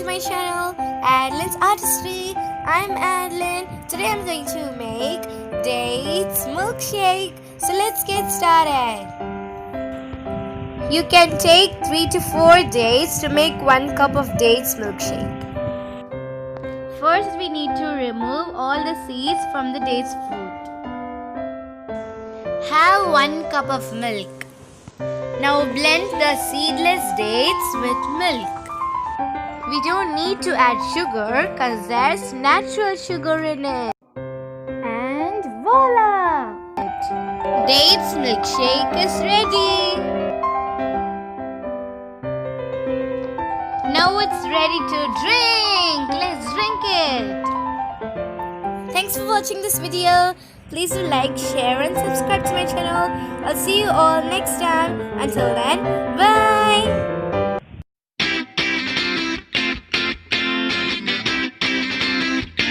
to my channel, Adeline's Artistry. I'm Adeline. Today I'm going to make dates milkshake. So let's get started. You can take 3 to 4 dates to make 1 cup of dates milkshake. First we need to remove all the seeds from the dates fruit. Have 1 cup of milk. Now blend the seedless dates with milk. We don't need to add sugar because there's natural sugar in it. And voila! Dates milkshake is ready. Now it's ready to drink. Let's drink it. Thanks for watching this video. Please do like, share and subscribe to my channel. I'll see you all next time. Until then, bye.